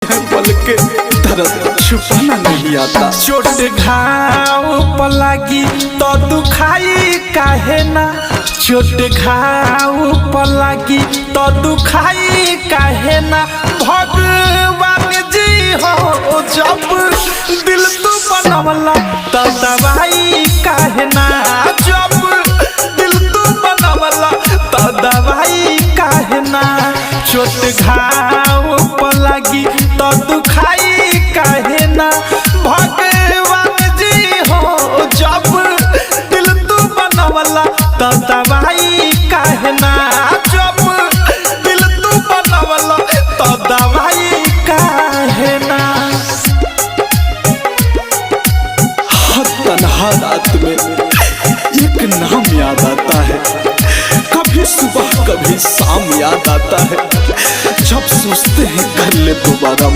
पल के दर्द छुपाना नहीं आता। चोट घाव पर लगी तो दुखाई काहे ना, चोट घाव पर लगी तो दुखाई काहे ना। भगवान जी हो जब दिल तू बनवला तो दवाई काहे ना, जब दिल तू बनवला तो दवाई काहे ना। चोट घाव पर लगी तो दुखाई काहे ना। भगवान जी हो जब दिल तू बनवला तो दवाई काहे ना, जब दिल तू बनवला तो दवाई काहे ना। हर तन्हा रात में एक नाम याद आता है, कभी सुबह कभी शाम याद आता है। जब सोचते हैं कर ले दोबारा